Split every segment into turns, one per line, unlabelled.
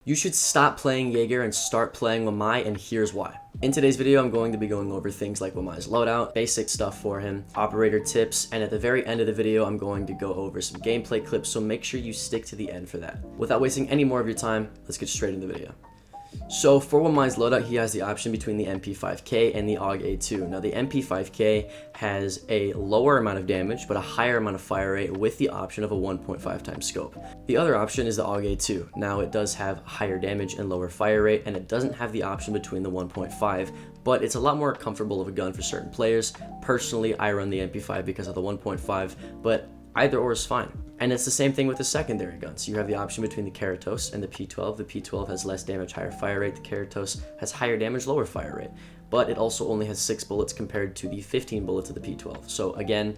You should stop playing Jaeger and start playing Wamai, and here's why. In today's video, I'm going to be going over things like Wamai's loadout, basic stuff for him, operator tips, and at the very end of the video, I'm going to go over some gameplay clips, so make sure you stick to the end for that. Without wasting any more of your time, let's get straight into the video. So for Wamai's loadout, he has the option between the MP5K and the AUG A2. Now the MP5K has a lower amount of damage, but a higher amount of fire rate with the option of a 1.5 times scope. The other option is the AUG A2. Now it does have higher damage and lower fire rate, and it doesn't have the option between the 1.5, but it's a lot more comfortable of a gun for certain players. Personally, I run the MP5 because of the 1.5, but either or is fine. And it's the same thing with the secondary guns. You have the option between the Karatos and the P12. The P12 has less damage, higher fire rate. The Karatos has higher damage, lower fire rate. But it also only has 6 bullets compared to the 15 bullets of the P12. So again,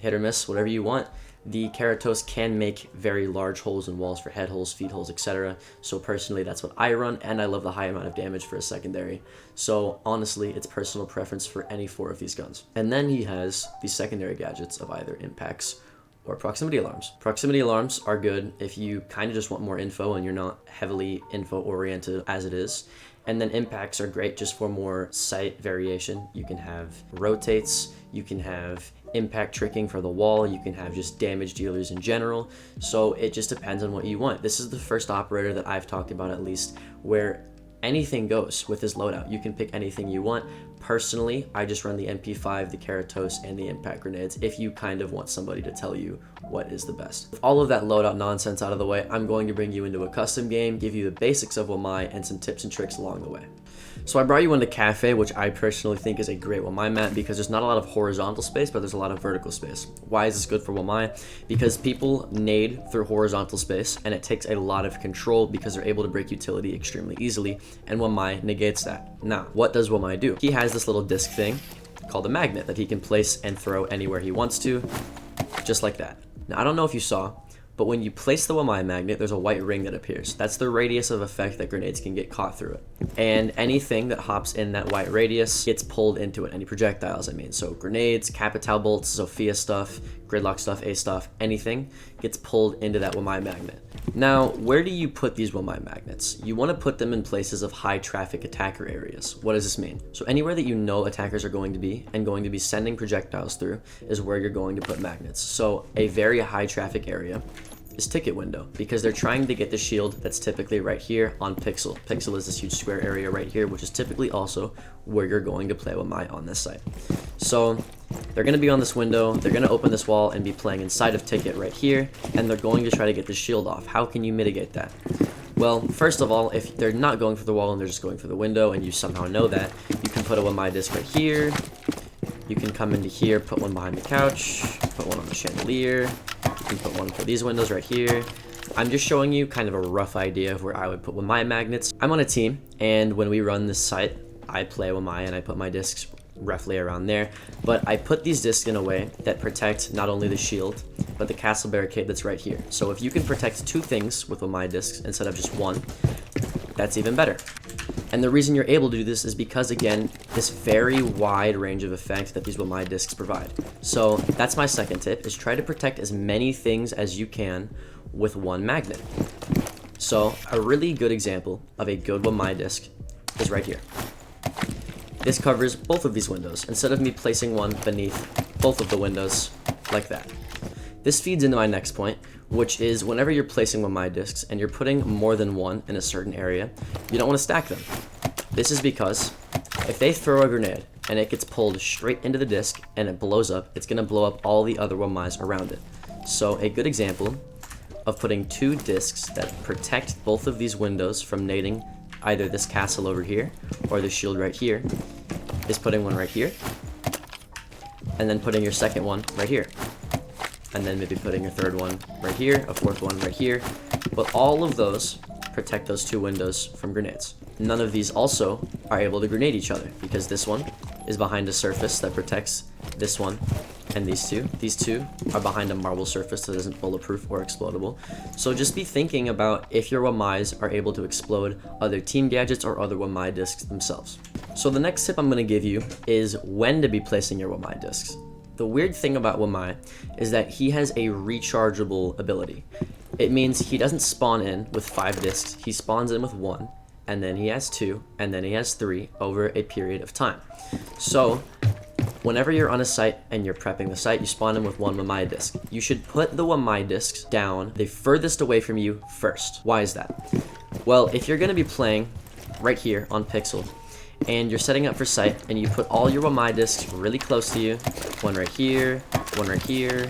hit or miss, whatever you want. The Karatos can make very large holes in walls for head holes, feet holes, etc. So personally, that's what I run, and I love the high amount of damage for a secondary. So honestly, it's personal preference for any 4 of these guns. And then he has the secondary gadgets of either impacts or proximity alarms. Proximity alarms are good if you kind of just want more info and you're not heavily info oriented as it is. And then impacts are great just for more sight variation. You can have rotates, you can have impact tricking for the wall, you can have just damage dealers in general. So it just depends on what you want. This is the first operator that I've talked about at least where anything goes with his loadout. You can pick anything you want. Personally, I just run the MP5, the Karatos, and the impact grenades if you kind of want somebody to tell you what is the best. With all of that loadout nonsense out of the way, I'm going to bring you into a custom game, give you the basics of Wamai, and some tips and tricks along the way. So I brought you into Cafe, which I personally think is a great Wamai map because there's not a lot of horizontal space, but there's a lot of vertical space. Why is this good for Wamai? Because people nade through horizontal space, and it takes a lot of control because they're able to break utility extremely easily, and Wamai negates that. Now, what does Wamai do? He has this little disc thing called a magnet that he can place and throw anywhere he wants to, just like that. Now, I don't know if you saw, but when you place the Wamai magnet, there's a white ring that appears. That's the radius of effect that grenades can get caught through it. And anything that hops in that white radius gets pulled into it. Any projectiles, I mean. So grenades, Capital bolts, Sophia stuff, Gridlock stuff, A stuff, anything gets pulled into that Wamai magnet. Now, where do you put these Wamai magnets? You want to put them in places of high traffic attacker areas. What does this mean? So anywhere that you know attackers are going to be and going to be sending projectiles through is where you're going to put magnets. So a very high traffic area is ticket window because they're trying to get the shield that's typically right here on pixel. Pixel is this huge square area right here, which is typically also where you're going to play Wamai on this site. So they're going to be on this window, they're going to open this wall and be playing inside of ticket right here, and they're going to try to get the shield off. How can you mitigate that? Well, first of all, if they're not going for the wall and they're just going for the window and you somehow know that, you can put a Wamai disc right here. You can come into here, put one behind the couch, put one on the chandelier. You can put one for these windows right here. I'm just showing you kind of a rough idea of where I would put Wamai magnets. I'm on a team, and when we run this site, I play Wamai and I put my discs roughly around there. But I put these discs in a way that protect not only the shield, but the castle barricade that's right here. So if you can protect 2 things with Wamai discs instead of just 1, that's even better. And the reason you're able to do this is because, again, this very wide range of effect that these Wamai discs provide. So that's my second tip, is try to protect as many things as you can with 1 magnet. So a really good example of a good Wamai disc is right here. This covers both of these windows, instead of me placing one beneath both of the windows like that. This feeds into my next point, which is whenever you're placing Wamai discs and you're putting more than 1 in a certain area, you don't want to stack them. This is because if they throw a grenade and it gets pulled straight into the disc and it blows up, it's going to blow up all the other Wamais around it. So a good example of putting 2 discs that protect both of these windows from nading either this castle over here or the shield right here is putting one right here and then putting your second one right here. And then maybe putting your third one right here, a fourth one right here. But all of those protect those 2 windows from grenades. None of these also are able to grenade each other because this one is behind a surface that protects this one and these 2. These 2 are behind a marble surface that isn't bulletproof or explodable. So just be thinking about if your Wamais are able to explode other team gadgets or other Wamai discs themselves. So the next tip I'm going to give you is when to be placing your Wamai discs. The weird thing about Wamai is that he has a rechargeable ability. it means he doesn't spawn in with 5 discs. He spawns in with 1, and then he has 2, and then he has 3 over a period of time. So whenever you're on a site and you're prepping the site, you spawn in with 1 Wamai disc. You should put the Wamai discs down the furthest away from you first. Why is that? Well, if you're going to be playing right here on Pixel, and you're setting up for site, and you put all your Wamai discs really close to you, 1 right here, 1 right here,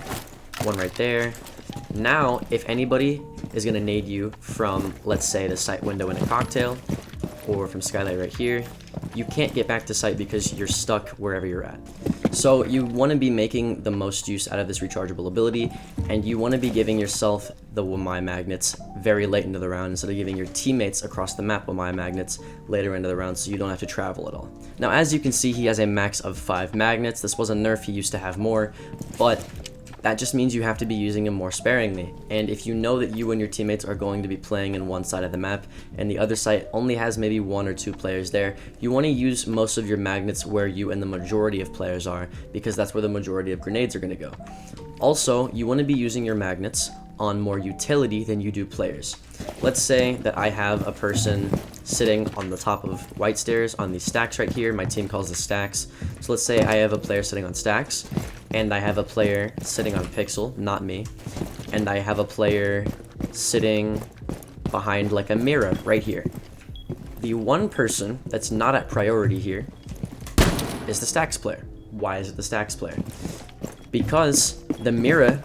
1 right there. Now, if anybody is going to nade you from, let's say, the site window in a cocktail, or from skylight right here, you can't get back to site because you're stuck wherever you're at. So you want to be making the most use out of this rechargeable ability, and you want to be giving yourself the Wamai magnets very late into the round instead of giving your teammates across the map Wamai magnets later into the round, so you don't have to travel at all. Now, as you can see, he has a max of 5 magnets. This was a nerf, he used to have more, but that just means you have to be using them more sparingly. And if you know that you and your teammates are going to be playing in one side of the map and the other side only has maybe 1 or 2 players there, you want to use most of your magnets where you and the majority of players are, because that's where the majority of grenades are going to go. Also, you want to be using your magnets on more utility than you do players. Let's say that I have a person sitting on the top of white stairs on these stacks right here. My team calls the stacks. So let's say I have a player sitting on stacks, and I have a player sitting on pixel, not me, and I have a player sitting behind like a mirror right here. The one person that's not at priority here is the stacks player. Why is it the stacks player? Because the mirror,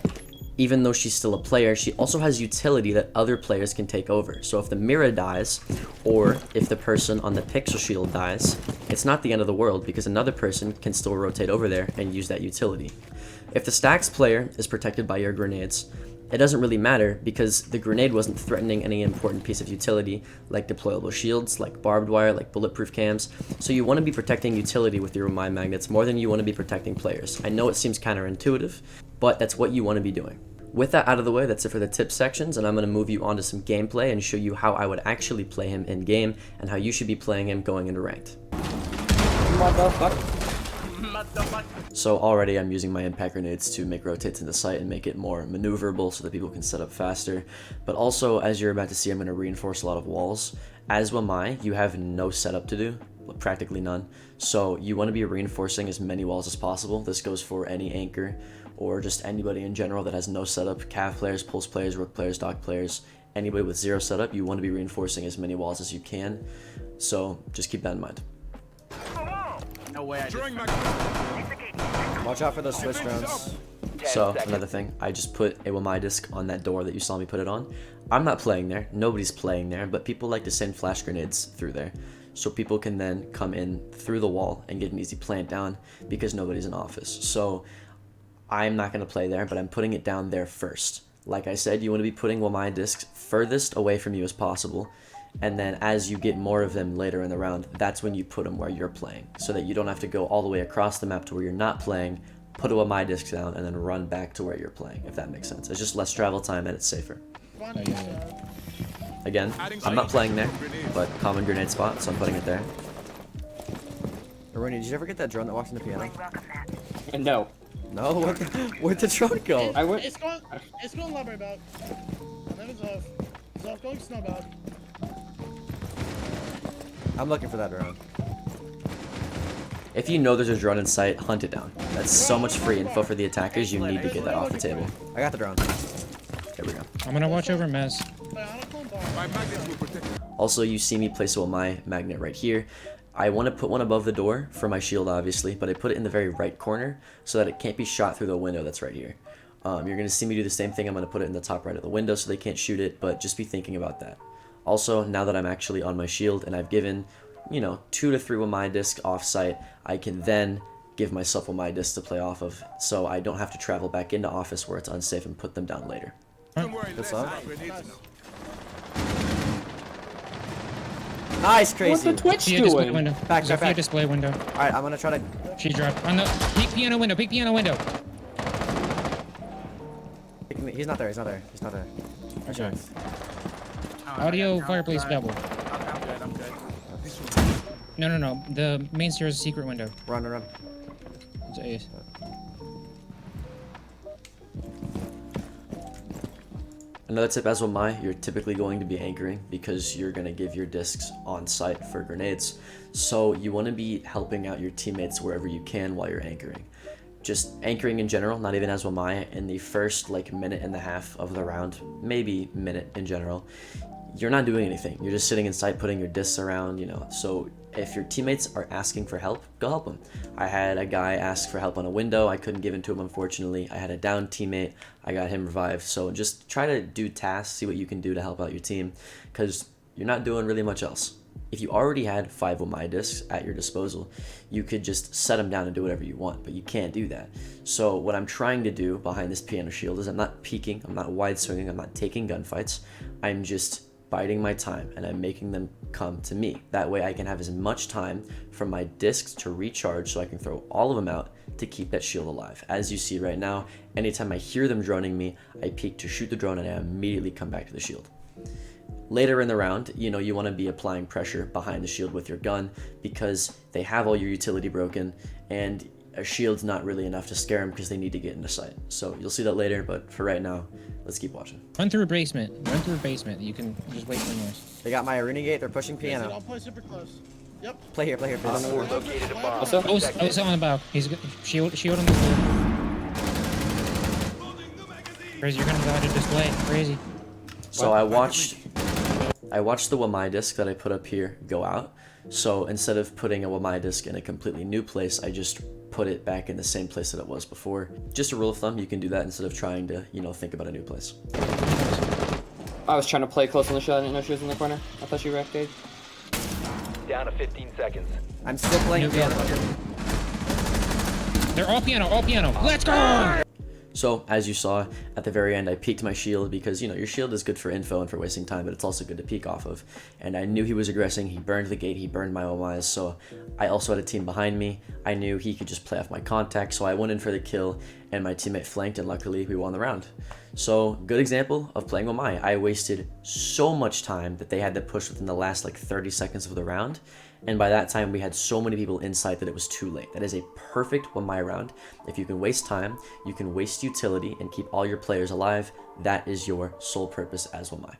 even though she's still a player, she also has utility that other players can take over. So if the mirror dies, or if the person on the pixel shield dies, it's not the end of the world because another person can still rotate over there and use that utility. If the stacks player is protected by your grenades, it doesn't really matter because the grenade wasn't threatening any important piece of utility like deployable shields, like barbed wire, like bulletproof cams. So you want to be protecting utility with your Wamai magnets more than you want to be protecting players. I know it seems counterintuitive, but that's what you want to be doing. With that out of the way, that's it for the tip sections, and I'm going to move you on to some gameplay and show you how I would actually play him in game and how you should be playing him going into ranked. So already I'm using my impact grenades to make rotates in the site and make it more maneuverable so that people can set up faster. But also, as you're about to see, I'm going to reinforce a lot of walls. As Wamai, you have no setup to do, practically none. So you want to be reinforcing as many walls as possible. This goes for any anchor or just anybody in general that has no setup. Cav players, pulse players, rook players, dog players, anybody with 0 setup, you want to be reinforcing as many walls as you can. So just keep that in mind.
No way.
Watch out for those switch drones.
So another thing, I just put a Wamai disc on that door that you saw me put it on. I'm not playing there, nobody's playing there, but people like to send flash grenades through there. So people can then come in through the wall and get an easy plant down because nobody's in office. So I'm not going to play there, but I'm putting it down there first. Like I said, you want to be putting Wamai discs furthest away from you as possible. And then as you get more of them later in the round, that's when you put them where you're playing. So that you don't have to go all the way across the map to where you're not playing, put a Wamai disc down, and then run back to where you're playing, if that makes sense. It's just less travel time and it's safer. Again, I'm not playing there, but common grenade spot, so I'm putting it there.
Aroni, did you ever get that drone that walks in the piano?
No.
No? Where'd the drone go?
It's going library back. And then it's off. It's off going snowbound.
I'm looking for that drone.
If you know there's a drone in sight, hunt it down. That's so much free info for the attackers, you need to get that off the table.
I got the drone.
There we go.
I'm gonna watch over Mez.
Also, you see me place a Wamai magnet right here. I want to put one above the door for my shield, obviously, but I put it in the very right corner so that it can't be shot through the window that's right here. You're going to see me do the same thing. I'm going to put it in the top right of the window so they can't shoot it, but just be thinking about that. Also, now that I'm actually on my shield and I've given, 2 to 3 Wamai discs off-site, I can then give myself Wamai discs to play off of, so I don't have to travel back into office where it's unsafe and put them down later.
Good stuff. Nice, Crazy.
What's the Twitch
See a display
doing?
window.
Back,
There's a
back.
display window.
Alright, I'm gonna try to...
She dropped. On the peak piano window. Peak piano window.
He's not there, he's not there. He's not there.
Okay. Audio fireplace double.
I'm good.
No. The main stairs is a secret window.
Run.
It's ace.
Another tip as Wamai, you're typically going to be anchoring because you're going to give your discs on site for grenades. So you want to be helping out your teammates wherever you can while you're anchoring. Just anchoring in general, not even as Wamai, in the first like minute and a half of the round, maybe minute in general, you're not doing anything. You're just sitting in sight, putting your discs around, you know. So if your teammates are asking for help, go help them. I had a guy ask for help on a window. I couldn't give it to him, unfortunately. I had a down teammate. I got him revived. So just try to do tasks, see what you can do to help out your team, because you're not doing really much else. If you already had 5 Wamai discs at your disposal, you could just set them down and do whatever you want, but you can't do that. So what I'm trying to do behind this piano shield is I'm not peeking, I'm not wide swinging, I'm not taking gunfights. I'm just biding my time and I'm making them come to me. That way I can have as much time for my discs to recharge so I can throw all of them out to keep that shield alive. As you see right now, anytime I hear them droning me, I peek to shoot the drone and I immediately come back to the shield. Later in the round, you know, you want to be applying pressure behind the shield with your gun because they have all your utility broken and a shield's not really enough to scare them because they need to get into sight. So you'll see that later, but for right now, let's keep watching.
Run through a basement. Run through a basement. You can just wait for noise.
They got my arena gate. They're pushing piano.
I'll play super close. Yep.
Play here, please.
Located a bomb.
What's up?
Oh, it's on the back. He's shield on the floor. Crazy, you're gonna dodge a display. Crazy.
So I watched the Wamai disc that I put up here go out. So instead of putting a Wamai disc in a completely new place, I just put it back in the same place that it was before. Just a rule of thumb, you can do that instead of trying to, you know, think about a new place.
I was trying to play close on the shot. I didn't know she was in the corner. I thought she wrecked it.
Down to 15 seconds.
I'm still playing piano.
They're all piano. All piano. Let's go!
So, as you saw, at the very end, I peeked my shield because, you know, your shield is good for info and for wasting time, but it's also good to peek off of. And I knew he was aggressing. He burned the gate. He burned my Wamais. So I also had a team behind me. I knew he could just play off my contact. So I went in for the kill, and my teammate flanked, and luckily we won the round. So, good example of playing Wamai. I wasted so much time that they had to push within the last like 30 seconds of the round. And by that time, we had so many people in sight that it was too late. That is a perfect Wamai round. If you can waste time, you can waste utility and keep all your players alive. That is your sole purpose as Wamai.